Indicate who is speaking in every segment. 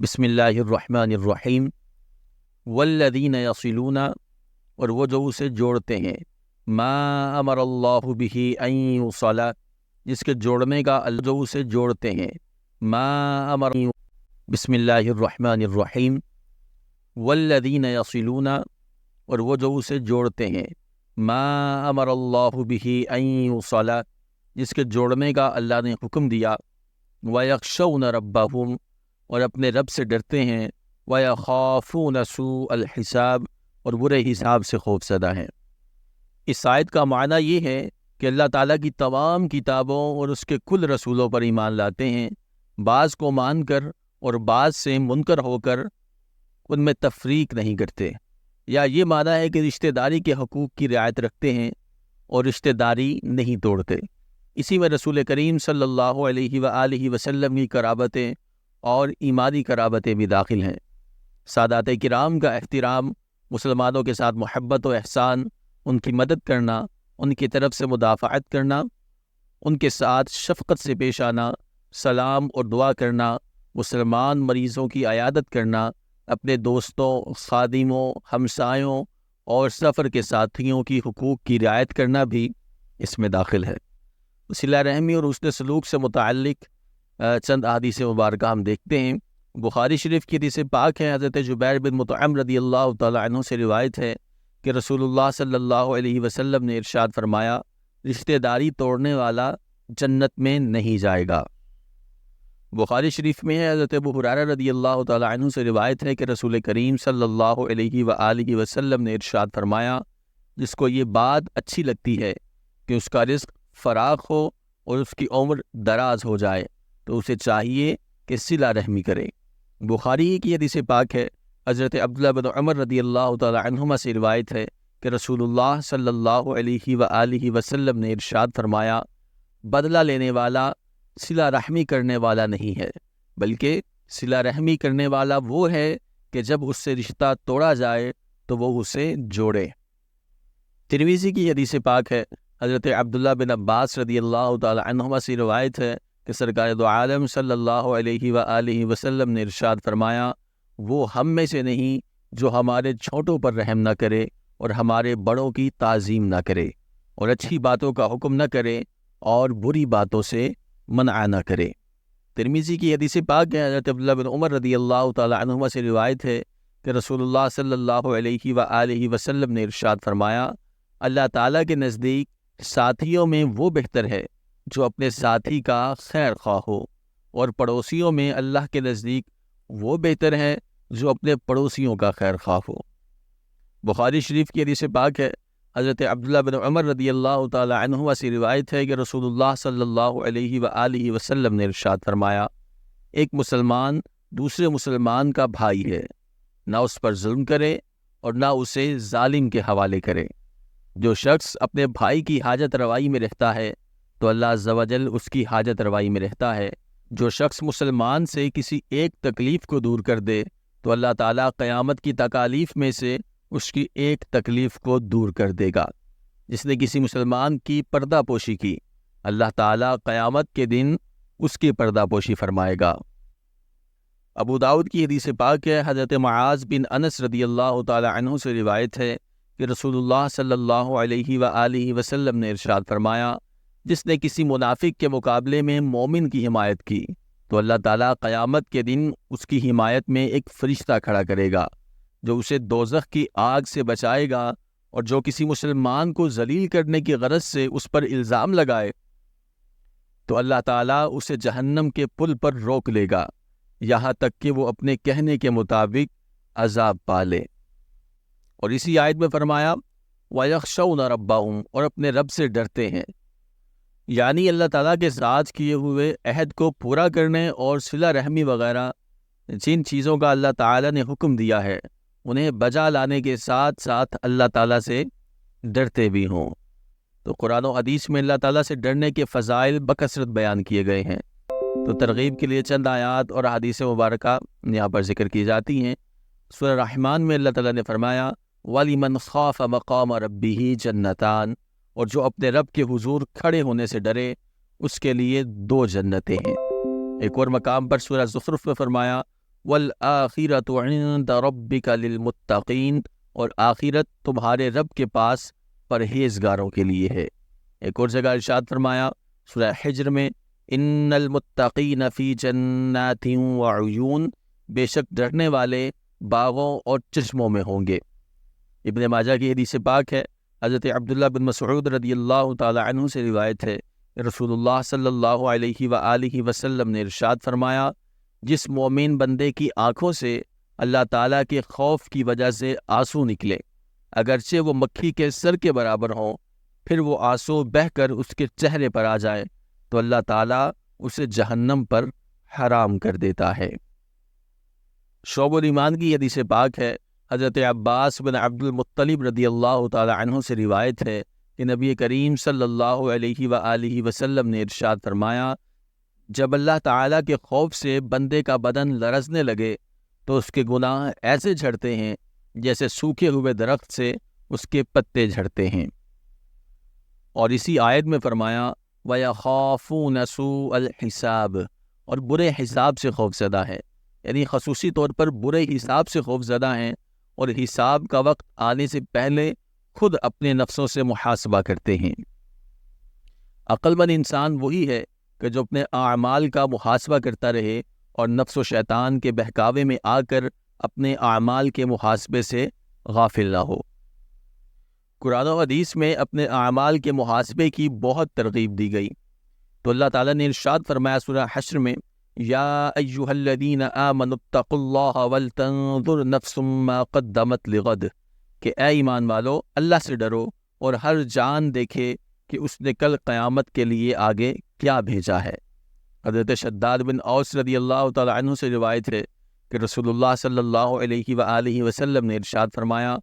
Speaker 1: بسم اللہ الرحمن الرحیم۔ والذین یصلون، اور وہ جو اسے جوڑتے ہیں، ما امر اللہ بہ ان یوصل، جس کے جوڑنے کا اللہ جو اسے جوڑتے ہیں، ما امر۔ بسم اللہ الرحمن الرحیم۔ والذین یصلون، اور وہ جو اسے جوڑتے ہیں، ما امر اللہ بہ ان یوصل، جس کے جوڑنے کا اللہ نے حکم دیا، ویخشون ربہم، اور اپنے رب سے ڈرتے ہیں، وَيَخَافُونَ سُوءَ الْحِسَابِ، اور برے حساب سے خوف زدہ ہیں۔ اس آیت کا معنی یہ ہے کہ اللہ تعالیٰ کی تمام کتابوں اور اس کے کل رسولوں پر ایمان لاتے ہیں، بعض کو مان کر اور بعض سے منکر ہو کر ان میں تفریق نہیں کرتے، یا یہ معنی ہے کہ رشتہ داری کے حقوق کی رعایت رکھتے ہیں اور رشتہ داری نہیں توڑتے۔ اسی میں رسول کریم صلی اللہ علیہ وآلہ وسلم کی قرابتیں اور ایمانی قرابتیں بھی داخل ہیں۔ سادات کرام کا احترام، مسلمانوں کے ساتھ محبت و احسان، ان کی مدد کرنا، ان کی طرف سے مدافعت کرنا، ان کے ساتھ شفقت سے پیش آنا، سلام اور دعا کرنا، مسلمان مریضوں کی عیادت کرنا، اپنے دوستوں، خادموں، ہمسایوں اور سفر کے ساتھیوں کی حقوق کی رعایت کرنا بھی اس میں داخل ہے۔ صلہ رحمی اور حسن سلوک سے متعلق چند احادیث مبارکہ ہم دیکھتے ہیں۔ بخاری شریف کی حدیث پاک ہے، حضرت جبیر بن مطعم رضی اللہ تعالیٰ عنہ سے روایت ہے کہ رسول اللہ صلی اللہ علیہ وسلم نے ارشاد فرمایا، رشتہ داری توڑنے والا جنت میں نہیں جائے گا۔ بخاری شریف میں ہے، حضرت ابو ہریرہ رضی اللہ تعالیٰ عنہ سے روایت ہے کہ رسول کریم صلی اللہ علیہ وآلہ وسلم نے ارشاد فرمایا، جس کو یہ بات اچھی لگتی ہے کہ اس کا رزق فراخ ہو اور اس کی عمر دراز ہو جائے، تو اسے چاہیے کہ صلہ رحمی کرے۔ بخاری کی حدیث پاک ہے، حضرت عبداللہ بن عمر رضی اللہ تعالی عنہما سے روایت ہے کہ رسول اللہ صلی اللہ علیہ وآلہ وسلم نے ارشاد فرمایا، بدلہ لینے والا صلہ رحمی کرنے والا نہیں ہے، بلکہ صلہ رحمی کرنے والا وہ ہے کہ جب اس سے رشتہ توڑا جائے تو وہ اسے جوڑے۔ ترمذی کی حدیث پاک ہے، حضرت عبداللہ بن عباس رضی اللہ تعالی عنہما سے روایت ہے کہ سرکار دو عالم صلی اللہ علیہ وآلہ وسلم نے ارشاد فرمایا، وہ ہم میں سے نہیں جو ہمارے چھوٹوں پر رحم نہ کرے اور ہمارے بڑوں کی تعظیم نہ کرے، اور اچھی باتوں کا حکم نہ کرے اور بری باتوں سے منع نہ کرے۔ ترمذی کی حدیث پاک ہے، حضرت عبداللہ بن عمر رضی اللہ تعالی عنہما سے روایت ہے کہ رسول اللہ صلی اللہ علیہ وآلہ وسلم نے ارشاد فرمایا، اللہ تعالیٰ کے نزدیک ساتھیوں میں وہ بہتر ہے جو اپنے ساتھی کا خیر خواہ ہو، اور پڑوسیوں میں اللہ کے نزدیک وہ بہتر ہے جو اپنے پڑوسیوں کا خیر خواہ ہو۔ بخاری شریف کی حدیث پاک ہے، حضرت عبداللہ بن عمر رضی اللہ تعالی عنہما سے روایت ہے کہ رسول اللہ صلی اللہ علیہ وآلہ وسلم نے ارشاد فرمایا، ایک مسلمان دوسرے مسلمان کا بھائی ہے، نہ اس پر ظلم کرے اور نہ اسے ظالم کے حوالے کرے۔ جو شخص اپنے بھائی کی حاجت روائی میں رہتا ہے تو اللہ عز و جل اس کی حاجت روائی میں رہتا ہے۔ جو شخص مسلمان سے کسی ایک تکلیف کو دور کر دے تو اللہ تعالیٰ قیامت کی تکالیف میں سے اس کی ایک تکلیف کو دور کر دے گا۔ جس نے کسی مسلمان کی پردہ پوشی کی، اللہ تعالیٰ قیامت کے دن اس کی پردہ پوشی فرمائے گا۔ ابو داؤد کی حدیث پاک ہے، حضرت معاذ بن انس رضی اللہ تعالی عنہ سے روایت ہے کہ رسول اللہ صلی اللہ علیہ وآلہ وسلم نے ارشاد فرمایا، جس نے کسی منافق کے مقابلے میں مومن کی حمایت کی تو اللہ تعالیٰ قیامت کے دن اس کی حمایت میں ایک فرشتہ کھڑا کرے گا جو اسے دوزخ کی آگ سے بچائے گا، اور جو کسی مسلمان کو ذلیل کرنے کی غرض سے اس پر الزام لگائے تو اللہ تعالیٰ اسے جہنم کے پل پر روک لے گا، یہاں تک کہ وہ اپنے کہنے کے مطابق عذاب پالے۔ اور اسی آیت میں فرمایا، وَيَخْشَوْنَ رَبَّهُمْ، اور اپنے رب سے ڈرتے ہیں، یعنی اللہ تعالیٰ کے ساتھ کیے ہوئے عہد کو پورا کرنے اور صلہ رحمی وغیرہ جن چیزوں کا اللہ تعالیٰ نے حکم دیا ہے انہیں بجا لانے کے ساتھ ساتھ اللہ تعالیٰ سے ڈرتے بھی ہوں۔ تو قرآن و حدیث میں اللہ تعالیٰ سے ڈرنے کے فضائل بکثرت بیان کیے گئے ہیں، تو ترغیب کے لیے چند آیات اور حدیث مبارکہ یہاں پر ذکر کی جاتی ہیں۔ سورہ رحمان میں اللہ تعالیٰ نے فرمایا، وَلِمَنْ خَافَ مَقَامَ رَبِّهِ جَنَّتَانِ، اور جو اپنے رب کے حضور کھڑے ہونے سے ڈرے اس کے لیے 2 جنتیں ہیں۔ ایک اور مقام پر سورہ زخرف میں فرمایا، والآخرۃ عند ربک للمتقین، اور آخرت تمہارے رب کے پاس پرہیزگاروں کے لیے ہے۔ ایک اور جگہ ارشاد فرمایا سورہ حجر میں، ان المتقین فی جنات وعیون، بے شک ڈرنے والے باغوں اور چشموں میں ہوں گے۔ ابن ماجہ کی حدیث پاک ہے، حضرت عبداللہ بن مسعود رضی اللہ تعالی عنہ سے روایت ہے، رسول اللہ صلی اللہ علیہ وآلہ وسلم نے ارشاد فرمایا، جس مومن بندے کی آنکھوں سے اللہ تعالیٰ کے خوف کی وجہ سے آنسو نکلے، اگرچہ وہ مکھی کے سر کے برابر ہوں، پھر وہ آنسو بہہ کر اس کے چہرے پر آ جائے تو اللہ تعالیٰ اسے جہنم پر حرام کر دیتا ہے۔ شعب الایمان کی حدیث پاک ہے، حضرت عباس بن عبد المطلب رضی اللہ تعالی عنہ سے روایت ہے کہ نبی کریم صلی اللہ علیہ وآلہ وسلم نے ارشاد فرمایا، جب اللہ تعالیٰ کے خوف سے بندے کا بدن لرزنے لگے تو اس کے گناہ ایسے جھڑتے ہیں جیسے سوکھے ہوئے درخت سے اس کے پتے جھڑتے ہیں۔ اور اسی آیت میں فرمایا وَيَخَافُونَ سُوءَ الْحِسَابِ، اور برے حساب سے خوف زدہ ہے، یعنی خصوصی طور پر برے حساب سے خوف زدہ ہیں، اور حساب کا وقت آنے سے پہلے خود اپنے نفسوں سے محاسبہ کرتے ہیں۔ عقل مند انسان وہی ہے کہ جو اپنے اعمال کا محاسبہ کرتا رہے اور نفس و شیطان کے بہکاوے میں آ کر اپنے اعمال کے محاسبے سے غافل نہ ہو۔ قرآن و حدیث میں اپنے اعمال کے محاسبے کی بہت ترغیب دی گئی، تو اللہ تعالیٰ نے ارشاد فرمایا سورہ حشر میں، یا ایھا الذین آمنوا اتقوا اللہ ولتنظر نفس ما قدمت لغد، کہ اے ایمان والو اللہ سے ڈرو اور ہر جان دیکھے کہ اس نے کل قیامت کے لیے آگے کیا بھیجا ہے۔ حضرت شداد بن اوس رضی اللہ تعالی عنہ سے روایت ہے کہ رسول اللہ صلی اللہ علیہ وآلہ وسلم نے ارشاد فرمایا،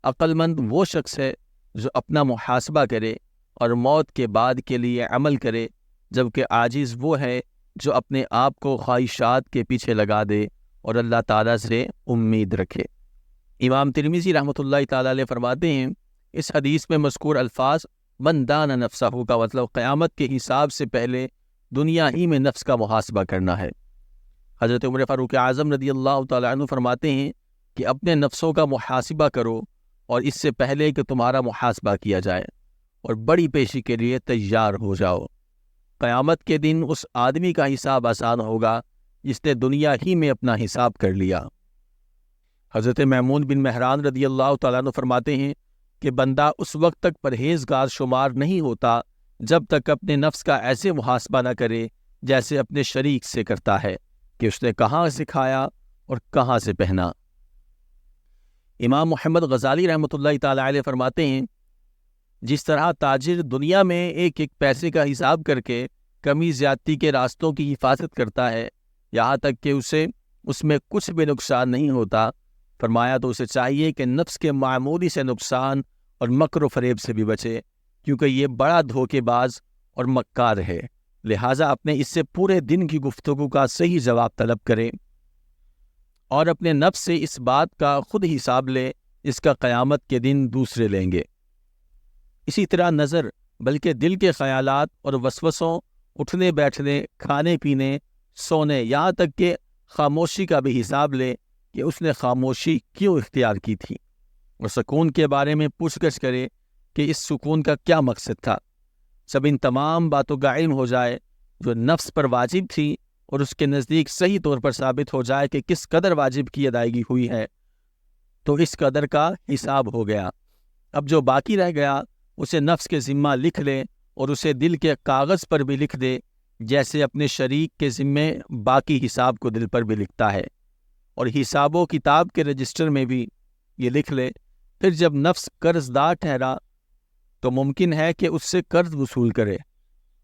Speaker 1: عقل مند وہ شخص ہے جو اپنا محاسبہ کرے اور موت کے بعد کے لیے عمل کرے، جبکہ عاجز وہ ہے جو اپنے آپ کو خواہشات کے پیچھے لگا دے اور اللہ تعالیٰ سے امید رکھے۔ امام ترمذی رحمۃ اللہ تعالیٰ علیہ فرماتے ہیں، اس حدیث میں مذکور الفاظ من دان نفسہ کا مطلب قیامت کے حساب سے پہلے دنیا ہی میں نفس کا محاسبہ کرنا ہے۔ حضرت عمر فاروق اعظم رضی اللہ تعالیٰ عنہ فرماتے ہیں کہ اپنے نفسوں کا محاسبہ کرو اور اس سے پہلے کہ تمہارا محاسبہ کیا جائے، اور بڑی پیشی کے لیے تیار ہو جاؤ۔ قیامت کے دن اس آدمی کا حساب آسان ہوگا جس نے دنیا ہی میں اپنا حساب کر لیا۔ حضرت میمون بن مہران رضی اللہ تعالیٰ عنہ فرماتے ہیں کہ بندہ اس وقت تک پرہیزگار شمار نہیں ہوتا جب تک اپنے نفس کا ایسے محاسبہ نہ کرے جیسے اپنے شریک سے کرتا ہے کہ اس نے کہاں سکھایا اور کہاں سے پہنا۔ امام محمد غزالی رحمۃ اللہ تعالی علیہ فرماتے ہیں، جس طرح تاجر دنیا میں ایک ایک پیسے کا حساب کر کے کمی زیادتی کے راستوں کی حفاظت کرتا ہے یہاں تک کہ اسے اس میں کچھ بھی نقصان نہیں ہوتا، فرمایا تو اسے چاہیے کہ نفس کے معمولی سے نقصان اور مکر و فریب سے بھی بچے، کیونکہ یہ بڑا دھوکے باز اور مکار ہے، لہٰذا اپنے اس سے پورے دن کی گفتگو کا صحیح جواب طلب کرے اور اپنے نفس سے اس بات کا خود حساب لے اس کا قیامت کے دن دوسرے لیں گے۔ اسی طرح نظر بلکہ دل کے خیالات اور وسوسوں، اٹھنے بیٹھنے، کھانے پینے، سونے، یہاں تک کہ خاموشی کا بھی حساب لے کہ اس نے خاموشی کیوں اختیار کی تھی، اور سکون کے بارے میں پوچھ گچھ کرے کہ اس سکون کا کیا مقصد تھا۔ سب ان تمام باتوں کا علم ہو جائے جو نفس پر واجب تھی اور اس کے نزدیک صحیح طور پر ثابت ہو جائے کہ کس قدر واجب کی ادائیگی ہوئی ہے، تو اس قدر کا حساب ہو گیا۔ اب جو باقی رہ گیا اسے نفس کے ذمہ لکھ لے اور اسے دل کے کاغذ پر بھی لکھ دے، جیسے اپنے شریک کے ذمے باقی حساب کو دل پر بھی لکھتا ہے، اور حساب و کتاب کے رجسٹر میں بھی یہ لکھ لے۔ پھر جب نفس قرض دار ٹھہرا تو ممکن ہے کہ اس سے قرض وصول کرے،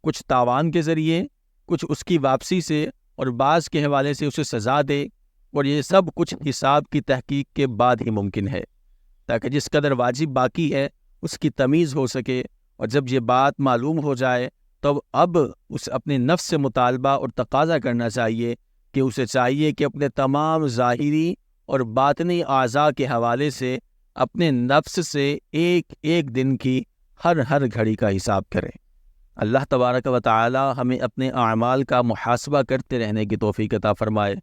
Speaker 1: کچھ تاوان کے ذریعے، کچھ اس کی واپسی سے، اور بعض کے حوالے سے اسے سزا دے، اور یہ سب کچھ حساب کی تحقیق کے بعد ہی ممکن ہے، تاکہ جس قدر واجب باقی ہے اس کی تمیز ہو سکے، اور جب یہ بات معلوم ہو جائے تب اب اس اپنے نفس سے مطالبہ اور تقاضا کرنا چاہیے کہ اسے چاہیے کہ اپنے تمام ظاہری اور باطنی اعضاء کے حوالے سے اپنے نفس سے ایک ایک دن کی ہر گھڑی کا حساب کرے۔ اللہ تبارک و تعالی ہمیں اپنے اعمال کا محاسبہ کرتے رہنے کی توفیق عطا فرمائے،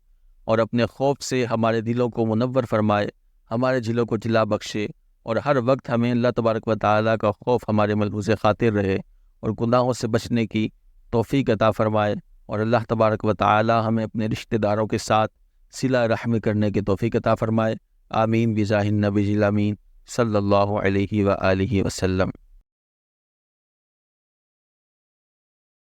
Speaker 1: اور اپنے خوف سے ہمارے دلوں کو منور فرمائے، ہمارے دلوں کو جلا بخشے، اور ہر وقت ہمیں اللہ تبارک و تعالیٰ کا خوف ہمارے ملحوظ خاطر رہے، اور گناہوں سے بچنے کی توفیق عطا فرمائے، اور اللہ تبارک و تعالیٰ ہمیں اپنے رشتہ داروں کے ساتھ صلہ رحمی کرنے کی توفیق عطا فرمائے۔ آمین بجاہ النبی الامین صلی اللہ علیہ وآلہ وسلم۔